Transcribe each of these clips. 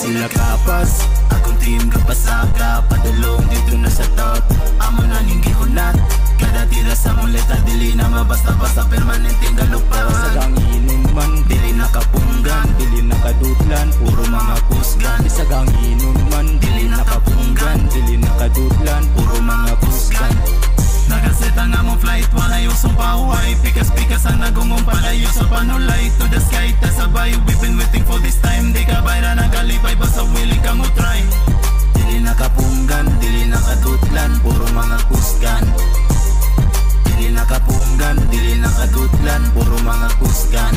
sila kapas, akong team kapasaka. Padulong dito na sa top, amo na ning gihunat. Kada tira sa mong letra dili na mabasta-basta, permanenteng galupan. Sagang inuman, dili nakapunggan, dili nakadudlan, puro mga kusgan. Sagang inuman, dili nakapunggan, dili nakadudlan, puro mga kusgan. Nagaseta nga mong flight, wala usong pahuay. Pikas-pikas ang nagungong palayo sa panulay. To the sky, tasabay, we've been waiting for this time. Di ka bayra nagalipay, basta willing kang utry. Dili nakapunggan, dili nakadudlan, puro mga kusgan. Dili nakapunggan, dili nakadudlan, puro mga kusgan.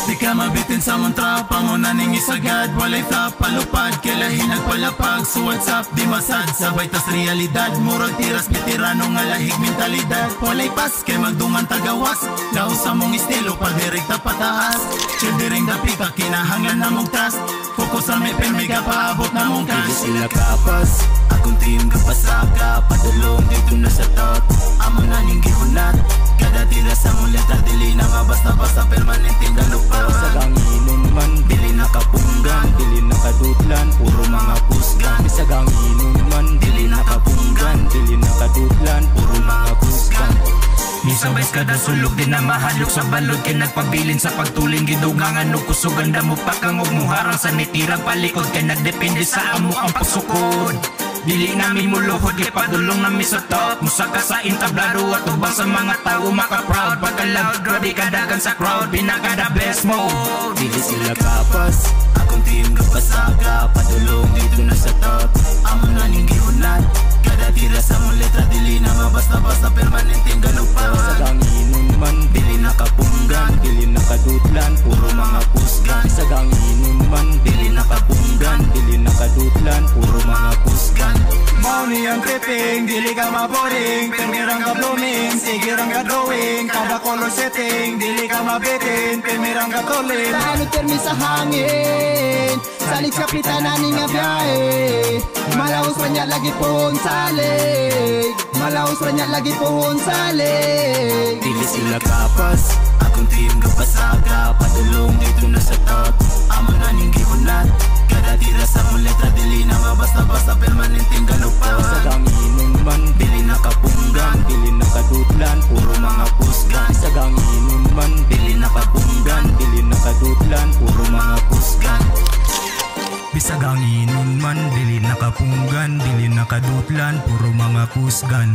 Di ka mabitin sa mong trapa mo na ning isagad. Walay flap, palupad, kailahin nagpalapag. So what's up, di masad, sabay tas realidad. Murag tiras, bitirano nga lahig mentalidad. Walay pas, kay magdungan tagawas. Laos sa mong estilo, pagdirekta pataas. Chill diring dapi ka, kinahanglan na mong trust. Focus sa may pen, may kapaabot na mong cash. Dili sila kapas, akong team kapasaka. Padulong dito na sa top, amo na ning gihunat. Kada tira sa mong letra, dili na mabasta-basta, permanenteng galupan. Sagang inuman, dili nakapunggan, dili nakadudlan, puro mga kusgan. Sagang inuman, dili nakapunggan, dili nakadudlan, puro mga kusgan. Minsan ba'y kada sulog din na mahalok sa balod. Kay nagpabilin sa pagtuling gidugangan o kusuganda mo pa kang muharang sa nitirang palikod. Kay nagdepende sa amo ang pasukod. Dili namin muluhod, kay padulong namin sa top. Musaka sa intablado at ubang sa mga tao maka-proud. Pagka-loud, grabe kadagan sa crowd, pinaka-the best mode. Dili sila kapas, akong team kapasaka. Padulong dito na sa top, amo na ning gihunat. Kada tira sa mong letra, dili na mabasta-basta, permanenteng galupan. Sagang inuman, dili nakapunggan, dili nakadudlan, puro mga kusgan. Sagang inuman, dili nakapunggan, dili nakadudlan, puro mga kusgan. Mauni ang tripping, dili ka maboring. Permirang ka blooming, sigirang ka drawing. Kada color setting, dili ka mabitin. Permirang ka tolin. Dahil termi sa hangin, salig kapitanan nga biyahe. Malaos pa niya lagi pohon salig, malaos pa niya lagi pohon salig. Dili sila kapas, akong team kapasaka. Padulong dito na sa top, amo na ning gihunat. Kada tira sa mong letra, dili na mabasta-basta, permanenteng galupan. Sagang inuman, dili nakapunggan, dili nakadudlan, puro mga kusgan. Sagang inuman, dili nakapunggan, dili nakadudlan, puro mga kusgan. Bisag ang inuman, dili nakapunggan, dili nakadutlan, puro mga kusgan.